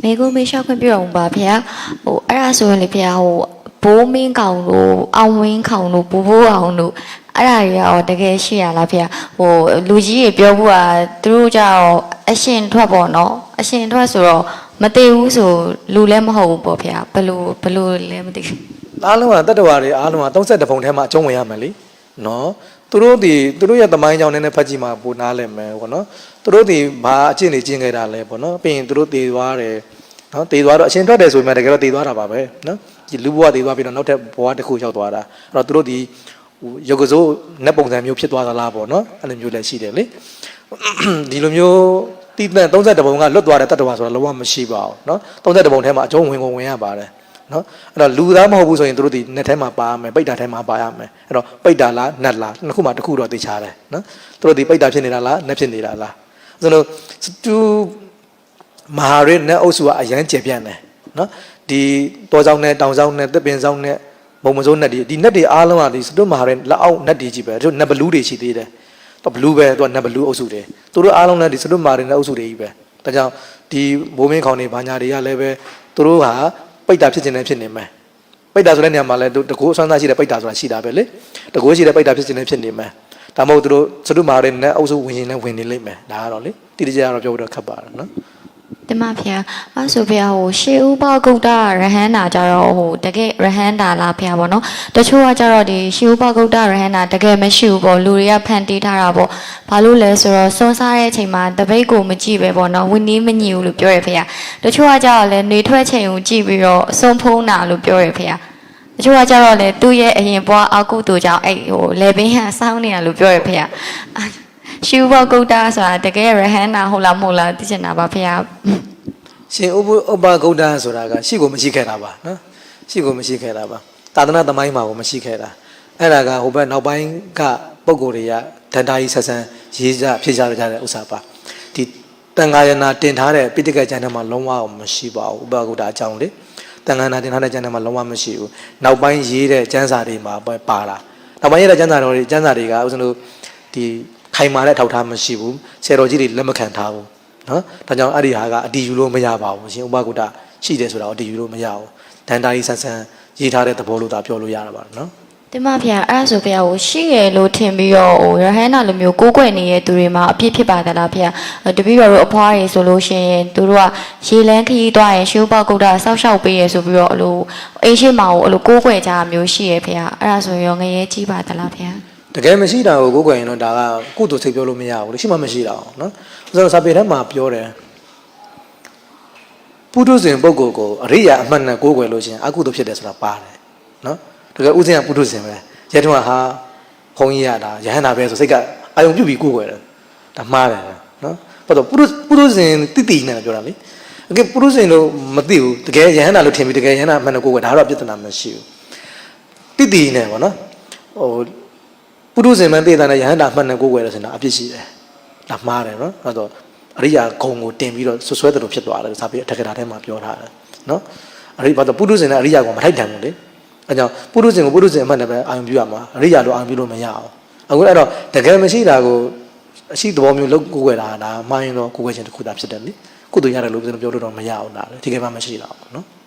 မေကိုမေရှောက်ခွင့်ပြုအောင်ပါဖေဟိုအဲ့ဒါဆိုရင်လေဖေဟိုဘိုးမင်းကောင်တို့အောင်ဝင်းကောင်တို့ဘိုးအောင်တို့အဲ့ဒါတွေရောတကယ်ရှိရလားဖေဟိုလူကြီးတွေပြောဖို့ကသူတို့ကြောင့်အရှင်ထွက်ပေါ့နော်အရှင်ထွက်ဆိုတော့မသိဘူးဆိုလူလည်းမဟုတ်ဘူးပေါ့ဖေဘလို့လည်းမသိဘူးအားလုံးကတတ္တဝါတွေအားလုံးက32ပုံထဲမှာအကျုံးဝင်ရမယ်လေနော်သူတို့ရဲ့သမိုင်းကြောင့်လည်းဖတ်ကြည့်မှာပိုနားလည်မယ်ပေါ့နော်သူတို့ဒီဘာအကျင့်တွေကျင့်ခဲ့တာလဲပေါ့နော်ပြီးရင်သူတို့တည်သွားတယ်နော်တည်သွားတော့အရှင်ထွက်တယ်ဆိုမှတကယ်တော့တည်သွားတာပါပဲနော်ဒီလူဘဝတည်သွားပြီးတော့နောက်ထပ်ဘဝတစ်ခုရောက်သွားတာအဲ့တော့သူတို့ဒီရုပ်ကစိုးနက်ပုံစံမျိုးဖြစ်သွားသလားပေါ့နော်အဲ့လိုမျိုးလည်းရှိတယ်လေဒီလိုမျိုးတိတန်32ပုံကလွတ်သွားတဲ့တတ္တဝါဆိုတာလုံးဝမရှိပါဘူးနော်32ပုံထဲမှာအကျုံးဝင်ရပါတယ်နော်အဲ့တော့လူသားမဟုတ်ဘူးဆိုရင်တို့ဒီnetထဲမှာပါရမယ်ပိတ်တာထဲမှာပါရမယ်အဲ့တော့ပိတ်တာလားနတ်လားနှစ်ခုမှတစ်ခုတော့သိချတယ်နော်တို့ဒီပိတ်တာဖြစ်နေတာလားနတ်ဖြစ်နေတာလားဆိုတော့သူမဟာရနတ်အုပ်စုကအရန်ကျေပြန့်တယ်နော်ဒီတောဆောင်နဲ့တောင်ဆောင်နဲ့သစ်ပင်ဆောင်နဲ့ဘုံမစိုးနတ်ဒီနတ်တွေအားလုံးကဒီစတုမဟာရလက်အောက်နတ်တွေကြီးပဲတို့နတ်ဘလူးတွေရှိသေးတယ်တော့ဘလူးပဲသူကနတ်ဘလူးအုပ်စုတွေသူတို့အားလုံးလည်းဒီစတုမဟာရနတ်အုပ်စုတွေကြီးပဲဒါကြောင့်ဒီဘိုးမင်းခေါင်တွေဘာညာတွေကလည်းပဲသူတို့ဟာပိတ်တာဖြစ်နေဖြစ်နေမယ်ပိတ်တာဆိုတဲ့နေရာမှာလည်းတကူအဆွမ်းသားရှိတဲ့ပိတ်တာဆိုတာရှိတာပဲလေတကူရှိတဲ့ပိတ်တာဖြစ်နေဖြစ်နေမယ်ဒါမှမဟုတ်သူတို့စတုမာရနဲ့အုပ်စုဝင်ရင်လည်းဝင်နေလိမ့်မယ်ဒါကတော့လေတိတိကျကျတော့ပြောလို့ခက်ပါတယ်နော်တမဖေအဲ့ဆိုဖေဟိုရှေးဥပဂုတ်တာရဟန္တာကြတော့ဟိုတကယ်ရဟန္တာလားဖေပေါ့နော်တချို့ကကြတော့ဒီရှေးဥပဂုတ်တာရဟန္တာတကယ်မရှိဘူးပေါ့လူတွေကဖန်တီးထားတာပေါ့ဘာလို့လဲဆိုတော့စွန်းစားတဲ့အချိန်မှာတပိတ်ကိုမကြည့်ပဲပေါ့နော်ဝင်းနီးမညီဘူးလို့ပြောရဖေတချို့ကကြတော့လဲနေထွက်ချိန်ကိုကြည့်ပြီးတော့အစွန်းဖုံးတာလို့ပြောရဖေတချို့ကကြတော့လေသူ့ရဲ့အရင်ဘွားအောက်ကုတူကြောင့်အဲ့ဟိုလေပင်ဟန်စောင်းနေတာလို့ပြောရဖေရှေးဥပဂုတ်တာဆိုတာတကယ်ရဟန္တာဟုတ်လားမဟုတ်လားသိချင်တာပါဖေရှင်ဥပဂုတ်တဆိုတာကရှိကိုမရှိခဲ့တာပါနော်ရှိကိုမရှိခဲ့တာပါသာသနာသမိုင်းမှာကိုမရှိခဲ့တာအဲ့ဒါကဟိုဘက်နောက်ပိုင်းကပုံကိုယ်တွေကဒန္တာကြီးဆက်ဆန်းရေးကြဖြည့်ကြကြတဲ့ဥစ္စာပါဒီတန်ဃာယနာတင်ထားတဲ့ပိဋကကျမ်းထဲမှာလုံးဝမရှိပါဘူးဥပဂုတ်တအကြောင်းလေတန်ဃာနာတင်ထားတဲ့ကျမ်းထဲမှာလုံးဝမရှိဘူးနောက်ပိုင်းရေးတဲ့ကျမ်းစာတွေမှာပါတာနောက်ပိုင်းရေးတဲ့ကျမ်းစာတွေကဥစဉ်လို့ဒီခိုင်မာတဲ့ထောက်ထားမရှိဘူးဆယ်တော်ကြီးတွေလက်မခံထားဘူးနော်ဒါကြောင့်အဲ့ဒီဟာကအတီးယူလို့မရပါဘူးရှင်ဥပဂုတ္တရှိတယ်ဆိုတာအတီးယူလို့မရဘူးဒန္တာကြီးဆန်းဆန်းရေးထားတဲ့သဘောလို့သာပြောလို့ရတာပါနော်တင်မဖေအဲ့ဆိုဖေကိုရှိရလို့ထင်ပြီးတော့ဟိုရဟန္တာလိုမျိုးကိုးကွယ်နေတဲ့သူတွေမှာအပြစ်ဖြစ်ပါသလားဖေတပည့်တော်တို့အဖွားတွေဆိုလို့ရှိရင်သူတို့ကရေလန်းခရီးသွားရင်ရှုဥပဂုတ္တဆောက်ရှောက်ပေးရဆိုပြီးတော့အလိုအိမ်ရှိမှာကိုအလိုကိုးကွယ်ကြမျိုးရှိရဖေအဲ့ဒါဆိုရောငရဲကြီးပါသလားဖေတကယ်မရှိတာကိုကိုယ်ကွယ်ရင်တော့ဒါကကုသိုလ်စိတ်ပြောလို့မရဘူးလေရှိမှမရှိတာအောင်နော်ဆိုတော့စာပေထဲမှာပြောတယ်ပုထုဇဉ်ပုဂ္ဂိုလ်ကိုအရိယာအမှန်နဲ့ကိုယ်ကွယ်လို့ရှိရင်အကုသိုလ်ဖြစ်တယ်ဆိုတာပါတယ်နော်တကယ်ဥစဉ်ကပုထုဇဉ်ပဲရဲထုံးကဟာဘုန်းကြီးရတာရဟန္တာပဲဆိုစိတ်ကအာယုံပြုတ်ပြီးကိုယ်ကွယ်တယ်ဒါမှားတယ်နော်ဘာလို့ပုထုဇဉ်တိနေတယ်ပြောတာလေအကယ်ပုထုဇဉ်လို့မသိဘူးတကယ်ရဟန္တာလို့ထင်ပြီးတကယ်ရဟန္တာအမှန်နဲ့ကိုယ်ကွယ်ဒါတော့ပြဿနာမရှိဘူးတိနေပေါ့နော်ဟိုပုထုဇဉ်မှန်သိတာနဲ့ယဟန္တာမှန်နဲ့ကိုယ်ွယ်လို့ဆိုတာအပြစ်ရှိတယ်။ဒါမှားတယ်နော်။အဲ့တော့အရိယာဂုံကိုတင်ပြီးတော့ဆွဆွဲတယ်လို့ဖြစ်သွားတယ်။စာပေအထက်ကထာထဲမှာပြောထားတယ်နော်။အရိဘာတော့ပုထုဇဉ်နဲ့အရိယာကိုမထိုက်တန်ဘူးလေ။အဲကြောင့်ပုထုဇဉ်ကိုပုထုဇဉ်အမှန်နဲ့ပဲအာရုံပြုရမှာ။အရိယာလိုအာရုံပြုလို့မရအောင်။အခုအဲ့တော့တကယ်မရှိတာကိုအရှိသဘောမျိုးလောက်ကိုယ်ွယ်တာဒါမှားရင်တော့ကိုယ်ွယ်ခြင်းတစ်ခုသာဖြစ်တယ်လေ။ကုသိုလ်ရတယ်လို့ပြောလို့တော့မရအောင်ဒါလေ။ဒီကဲမှမရှိတာဘူးနော်။